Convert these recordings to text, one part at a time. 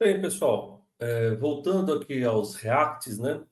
Bem, pessoal, voltando aqui aos reacts, né?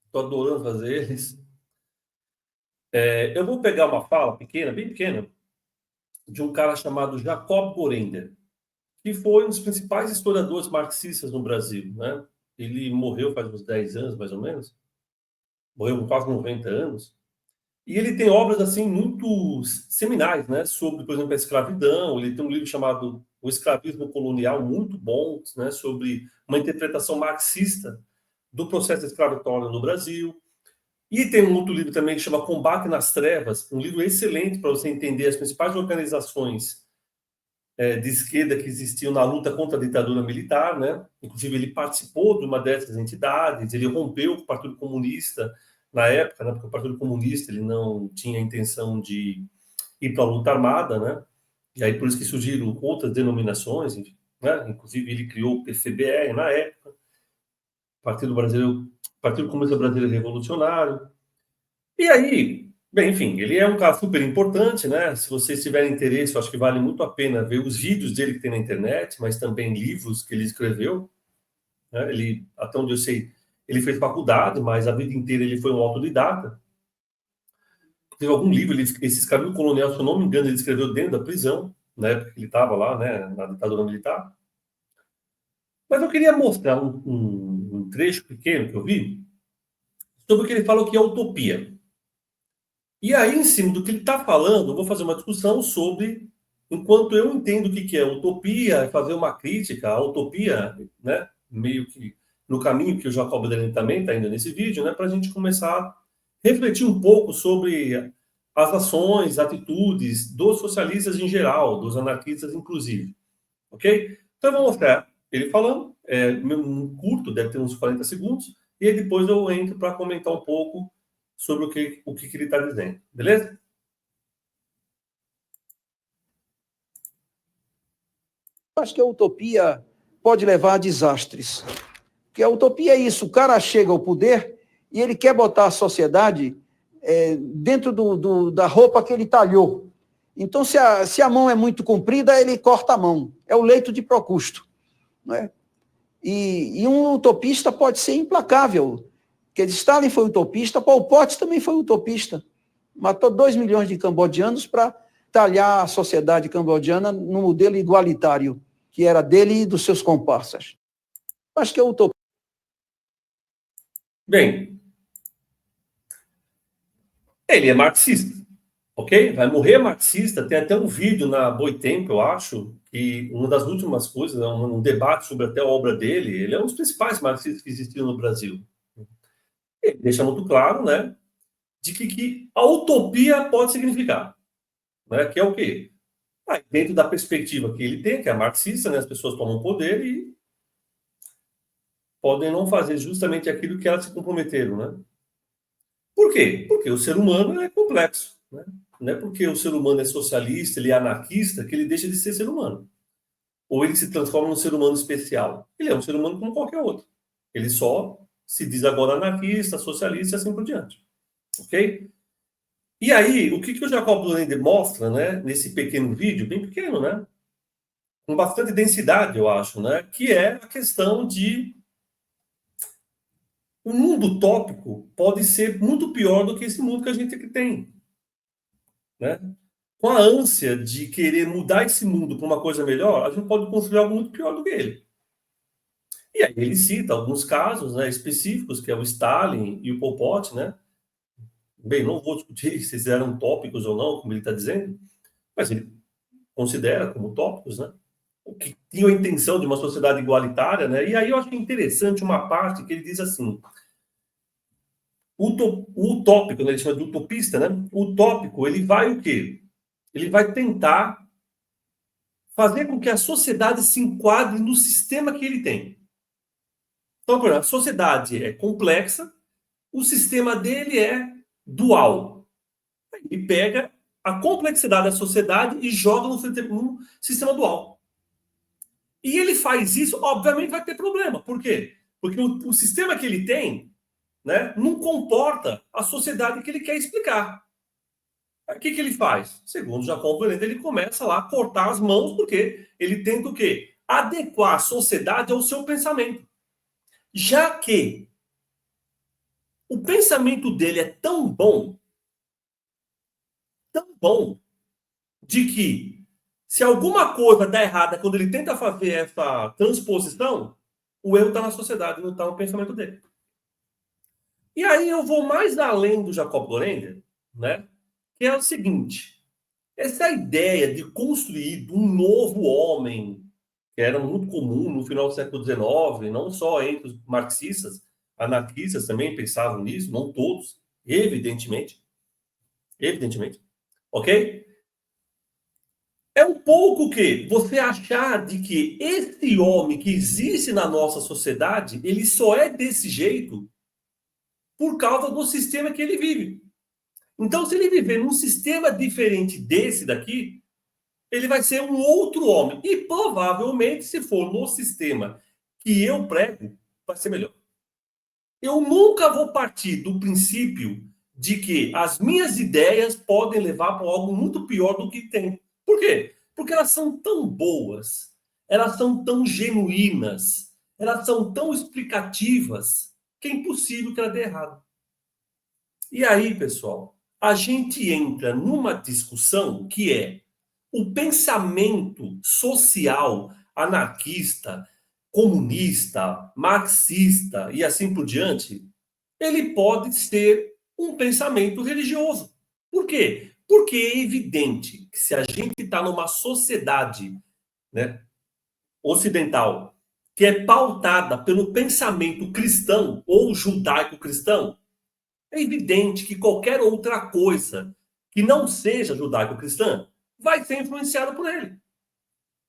Estou adorando fazer eles. Eu vou pegar uma fala pequena, bem pequena, de um cara chamado Jacob Borender, que foi um dos principais historiadores marxistas no Brasil, né? Ele morreu faz uns 10 anos, mais ou menos. Morreu com quase 90 anos. E ele tem obras, assim, muito seminais, né? Sobre, por exemplo, a escravidão. Ele tem um livro chamado O Escravismo Colonial, muito bom, né? Sobre uma interpretação marxista do processo escravitório no Brasil. E tem um outro livro também que chama Combate nas Trevas, um livro excelente para você entender as principais organizações de esquerda que existiam na luta contra a ditadura militar, né? Inclusive ele participou de uma dessas entidades, ele rompeu com o Partido Comunista na época, né? Porque o Partido Comunista ele não tinha a intenção de ir para a luta armada, né? E aí por isso que surgiram outras denominações, né? Inclusive ele criou o PCBR na época, Partido Brasileiro, Partido Comunista Brasileiro Revolucionário. E aí, bem, enfim, ele é um cara super importante, né? Se vocês tiverem interesse, eu acho que vale muito a pena ver os vídeos dele que tem na internet, mas também livros que ele escreveu, né? Ele, até onde eu sei, ele fez faculdade, mas a vida inteira ele foi um autodidata. Teve algum livro, esse Escravio Colonial, se eu não me engano, ele escreveu dentro da prisão, na época que ele estava lá, né, na ditadura militar. Mas eu queria mostrar um trecho pequeno que eu vi sobre o que ele fala que é utopia. E aí, em cima do que ele está falando, eu vou fazer uma discussão sobre, enquanto eu entendo o que é utopia, fazer uma crítica à utopia, né? Meio que no caminho que o Jacob Delany também está indo nesse vídeo, né? Para a gente começar a refletir um pouco sobre as ações, atitudes dos socialistas em geral, dos anarquistas inclusive. Ok? Então eu vou mostrar ele falando, um curto, deve ter uns 40 segundos, e aí depois eu entro para comentar um pouco sobre o que ele está dizendo. Beleza? Acho que a utopia pode levar a desastres. Porque a utopia é isso, o cara chega ao poder e ele quer botar a sociedade dentro da roupa que ele talhou. Então, se a mão é muito comprida, ele corta a mão. É o leito de Procusto. Não é? E um utopista pode ser implacável. Porque Stalin foi utopista, Pol Pot também foi utopista. Matou 2 milhões de cambodianos para talhar a sociedade cambodiana no modelo igualitário, que era dele e dos seus comparsas. Acho que é utopia. Bem, ele é marxista, ok? Vai morrer marxista. Tem até um vídeo na Boitempo, eu acho, que uma das últimas coisas, um debate sobre até a obra dele. Ele é um dos principais marxistas que existiram no Brasil. Ele deixa muito claro, né, de que a utopia pode significar, né, que é o quê? Dentro da perspectiva que ele tem, que é marxista, né, as pessoas tomam poder e podem não fazer justamente aquilo que elas se comprometeram, né? Por quê? Porque o ser humano é complexo, né? Não é porque o ser humano é socialista, ele é anarquista, que ele deixa de ser ser humano. Ou ele se transforma num ser humano especial. Ele é um ser humano como qualquer outro. Ele só se diz agora anarquista, socialista e assim por diante. Ok? E aí, o que o Jacob Blender mostra, né, nesse pequeno vídeo, bem pequeno, né? Com bastante densidade, eu acho, né? Que é a questão de o mundo utópico pode ser muito pior do que esse mundo que a gente aqui tem, né? Com a ânsia de querer mudar esse mundo para uma coisa melhor, a gente pode construir algo muito pior do que ele. E aí ele cita alguns casos, né, específicos, que é o Stalin e o Pol Pot, né? Bem, não vou discutir se eles eram tópicos ou não, como ele está dizendo, mas ele considera como tópicos, né? O que tinha a intenção de uma sociedade igualitária, né? E aí eu acho interessante uma parte que ele diz assim: o utópico, né, ele chama de utopista, né? O utópico, ele vai o quê? Ele vai tentar fazer com que a sociedade se enquadre no sistema que ele tem. Então, por exemplo, a sociedade é complexa, o sistema dele é dual. Ele pega a complexidade da sociedade e joga no sistema dual. E ele faz isso, obviamente vai ter problema. Por quê? Porque o sistema que ele tem, né, não comporta a sociedade que ele quer explicar. O que ele faz? Segundo Jacob Blender, ele começa lá a cortar as mãos, porque ele tenta o quê? adequar a sociedade ao seu pensamento. Já que o pensamento dele é tão bom, de que se alguma coisa dá errada quando ele tenta fazer essa transposição, o erro está na sociedade, não está no pensamento dele. E aí eu vou mais além do Jacob Gorender, né? Que é o seguinte: essa ideia de construir um novo homem, que era muito comum no final do século XIX, não só entre os marxistas, anarquistas também pensavam nisso, não todos, evidentemente, ok? É um pouco que você achar de que esse homem que existe na nossa sociedade, ele só é desse jeito por causa do sistema que ele vive. Então, se ele viver num sistema diferente desse daqui, ele vai ser um outro homem. E provavelmente, se for no sistema que eu prego, vai ser melhor. Eu nunca vou partir do princípio de que as minhas ideias podem levar para algo muito pior do que tem. Por quê? Porque elas são tão boas, elas são tão genuínas, elas são tão explicativas, que é impossível que ela dê errado. E aí, pessoal, a gente entra numa discussão que é o pensamento social anarquista, comunista, marxista e assim por diante, ele pode ser um pensamento religioso. Por quê? Porque é evidente que se a gente está numa sociedade, né, ocidental que é pautada pelo pensamento cristão ou judaico-cristão, é evidente que qualquer outra coisa que não seja judaico-cristã vai ser influenciada por ele.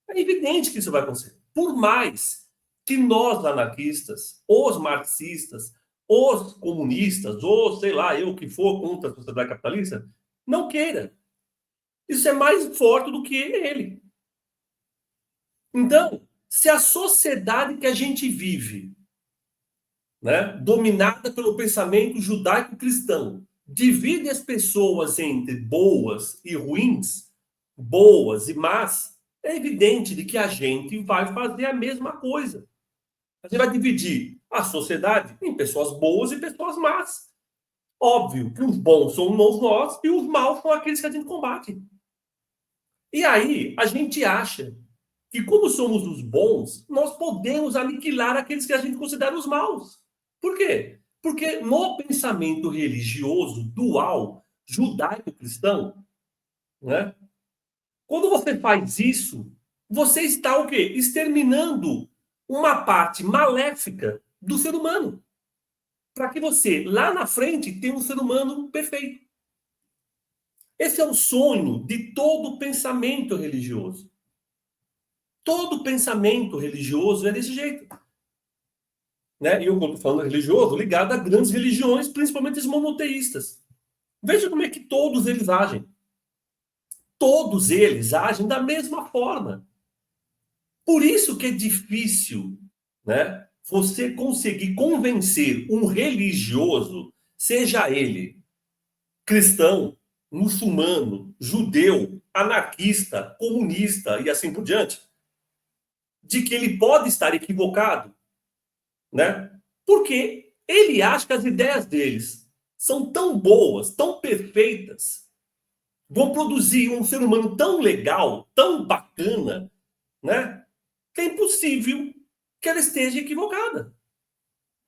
É evidente que isso vai acontecer. Por mais que nós, anarquistas, os marxistas, os comunistas, ou sei lá, eu que for contra a sociedade capitalista, não queira. Isso é mais forte do que ele. Então, se a sociedade que a gente vive, né, dominada pelo pensamento judaico-cristão, divide as pessoas entre boas e ruins, boas e más, é evidente de que a gente vai fazer a mesma coisa. A gente vai dividir a sociedade em pessoas boas e pessoas más. Óbvio que os bons somos nós e os maus são aqueles que a gente combate. E aí, a gente acha que, como somos os bons, nós podemos aniquilar aqueles que a gente considera os maus. Por quê? Porque no pensamento religioso dual, judaico-cristão, né, quando você faz isso, você está o quê? Exterminando uma parte maléfica do ser humano. Para que você, lá na frente, tenha um ser humano perfeito. Esse é o sonho de todo pensamento religioso. Todo pensamento religioso é desse jeito. Né? E eu estou falando religioso ligado a grandes religiões, principalmente as monoteístas. Veja como é que todos eles agem. Todos eles agem da mesma forma. Por isso que é difícil, né, você conseguir convencer um religioso, seja ele cristão, muçulmano, judeu, anarquista, comunista e assim por diante, de que ele pode estar equivocado, né? Porque ele acha que as ideias deles são tão boas, tão perfeitas, vão produzir um ser humano tão legal, tão bacana, né? Que é impossível que ela esteja equivocada.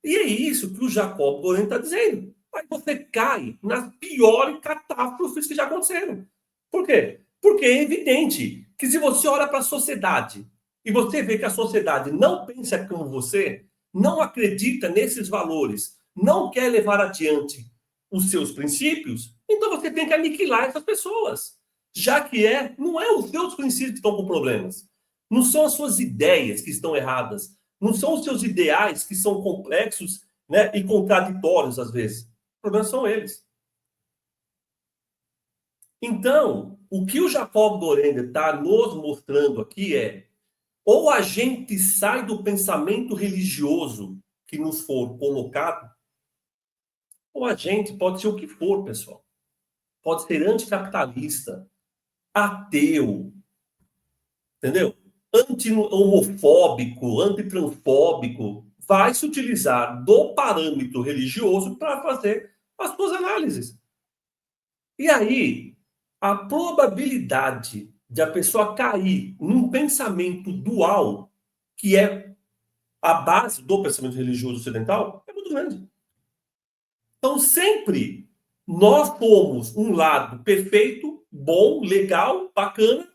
E é isso que o Jacob Boehme está dizendo. Aí você cai nas piores catástrofes que já aconteceram. Por quê? Porque é evidente que se você olha para a sociedade e você vê que a sociedade não pensa como você, não acredita nesses valores, não quer levar adiante os seus princípios, então você tem que aniquilar essas pessoas. Já que não é os seus princípios que estão com problemas. Não são as suas ideias que estão erradas. Não são os seus ideais que são complexos, né, e contraditórios às vezes. Os problemas são eles. Então, o que o Jacob Boehme está nos mostrando aqui é: ou a gente sai do pensamento religioso que nos for colocado, ou a gente pode ser o que for, pessoal. Pode ser anticapitalista, ateu, entendeu? anti-homofóbico, antitransfóbico, vai se utilizar do parâmetro religioso para fazer as suas análises. E aí, a probabilidade de a pessoa cair num pensamento dual, que é a base do pensamento religioso ocidental, é muito grande. Então, sempre nós somos um lado perfeito, bom, legal, bacana,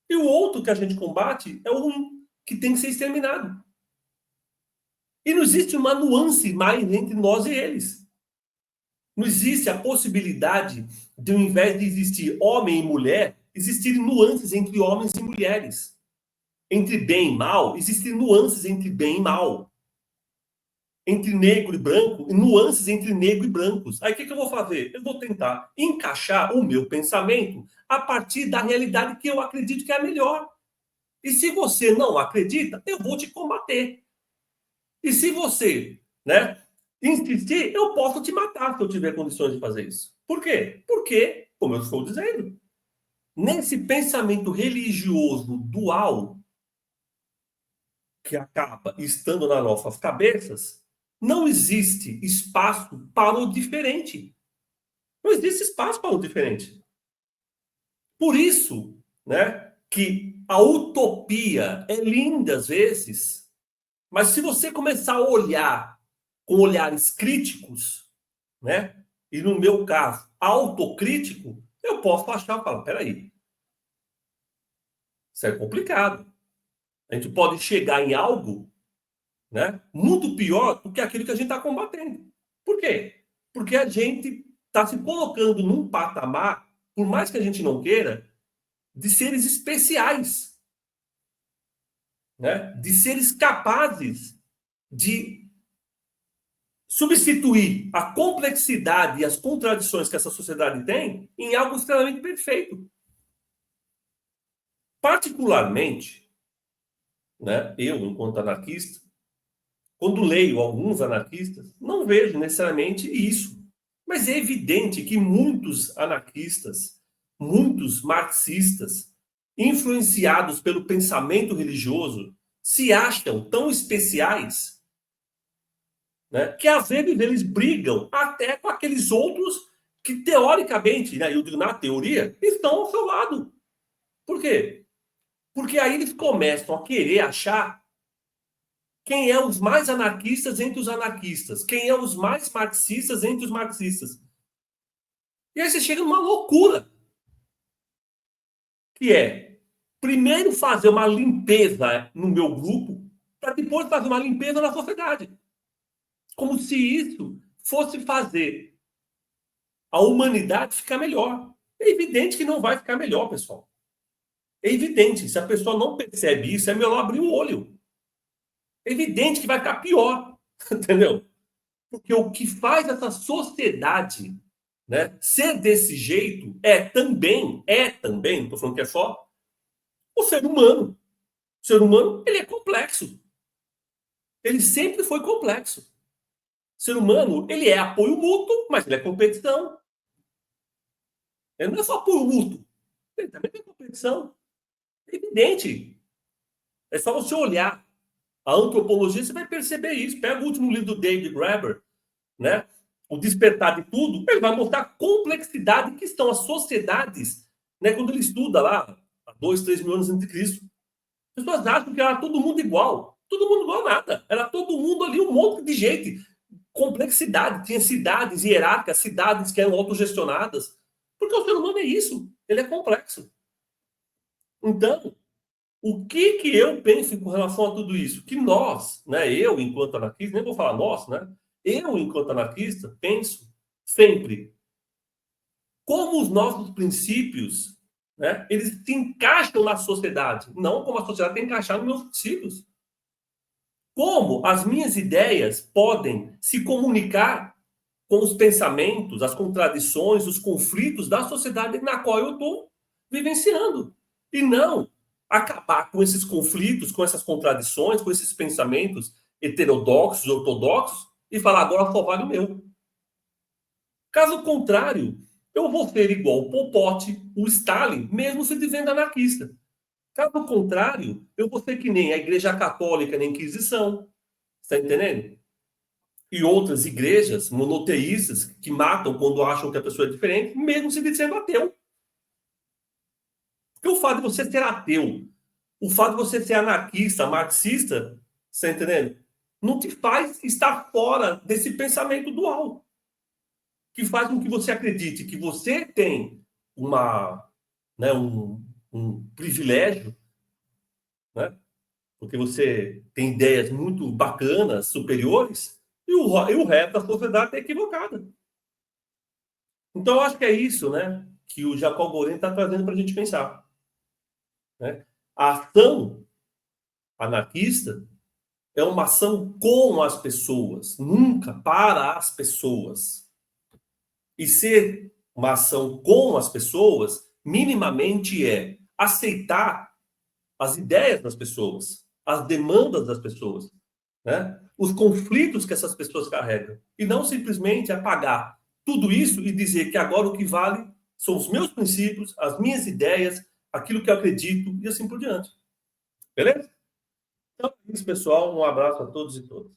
e o outro que a gente combate é o ruim, que tem que ser exterminado. E não existe uma nuance mais entre nós e eles. Não existe a possibilidade de, ao invés de existir homem e mulher, existirem nuances entre homens e mulheres. Entre bem e mal, existem nuances entre bem e mal. Entre negro e branco, nuances entre negro e brancos. Aí o que eu vou fazer? Eu vou tentar encaixar o meu pensamento a partir da realidade que eu acredito que é a melhor. E se você não acredita, eu vou te combater. E se você, né, insistir, eu posso te matar se eu tiver condições de fazer isso. Por quê? Porque, como eu estou dizendo, nesse pensamento religioso dual que acaba estando nas nossas cabeças, não existe espaço para o diferente. Não existe espaço para o diferente. Por isso, né, que a utopia é linda às vezes, mas se você começar a olhar com olhares críticos, né, e no meu caso, autocrítico, eu posso achar e falar, peraí, isso é complicado. A gente pode chegar em algo, né, muito pior do que aquilo que a gente está combatendo. Por quê? Porque a gente está se colocando num patamar, por mais que a gente não queira, de seres especiais, né? De seres capazes de substituir a complexidade e as contradições que essa sociedade tem em algo extremamente perfeito. Particularmente, né, eu, enquanto anarquista, quando leio alguns anarquistas, não vejo necessariamente isso. Mas é evidente que muitos anarquistas, muitos marxistas, influenciados pelo pensamento religioso, se acham tão especiais, né, que às vezes eles brigam até com aqueles outros que, teoricamente, né, eu digo na teoria, estão ao seu lado. Por quê? Porque aí eles começam a querer achar quem é os mais anarquistas entre os anarquistas, quem é os mais marxistas entre os marxistas. E aí você chega numa loucura, que é, primeiro fazer uma limpeza no meu grupo, para depois fazer uma limpeza na sociedade. Como se isso fosse fazer a humanidade ficar melhor. É evidente que não vai ficar melhor, pessoal. É evidente. Se a pessoa não percebe isso, é melhor abrir o olho. É evidente que vai ficar pior. Entendeu? Porque o que faz essa sociedade, né, ser desse jeito é também, não estou falando que é só, o ser humano. O ser humano, ele é complexo. Ele sempre foi complexo. O ser humano, ele é apoio mútuo, mas ele é competição. Ele não é só apoio mútuo. Ele também tem competição. É evidente. É só você olhar a antropologia, você vai perceber isso. Pega o último livro do David Graeber, né? O Despertar de Tudo, ele vai mostrar a complexidade que estão as sociedades, né? Quando ele estuda lá, há 2, 3 mil anos antes de Cristo. As pessoas acham que era todo mundo igual. Todo mundo igual a nada. Era todo mundo ali, um monte de gente. Complexidade. Tinha cidades hierárquicas, cidades que eram autogestionadas. Porque o ser humano é isso. Ele é complexo. Então, o que eu penso com relação a tudo isso? Que nós, né, eu enquanto anarquista, nem vou falar nós, né? Eu enquanto anarquista penso sempre como os nossos princípios, né, eles se encaixam na sociedade, não como a sociedade tem que encaixar nos meus princípios. Como as minhas ideias podem se comunicar com os pensamentos, as contradições, os conflitos da sociedade na qual eu estou vivenciando. E não acabar com esses conflitos, com essas contradições, com esses pensamentos heterodoxos, ortodoxos, e falar agora só vale o meu. Caso contrário, eu vou ser igual o Pol Pot, o Stalin, mesmo se dizendo anarquista. Caso contrário, eu vou ser que nem a Igreja Católica na Inquisição. Está entendendo? E outras igrejas monoteístas que matam quando acham que a pessoa é diferente, mesmo se dizendo ateu. Porque o fato de você ser ateu, o fato de você ser anarquista, marxista, está entendendo? Não te faz estar fora desse pensamento dual. Que faz com que você acredite que você tem um privilégio, né? Porque você tem ideias muito bacanas, superiores, e o resto da sociedade é equivocada. Então, eu acho que é isso, né, que o Jacob Goren está trazendo para a gente pensar. Né? A ação anarquista é uma ação com as pessoas, nunca para as pessoas. E ser uma ação com as pessoas, minimamente é aceitar as ideias das pessoas, as demandas das pessoas, né? Os conflitos que essas pessoas carregam. E não simplesmente apagar tudo isso e dizer que agora o que vale são os meus princípios, as minhas ideias, aquilo que eu acredito e assim por diante. Beleza? Então é isso, pessoal. Um abraço a todos e todas.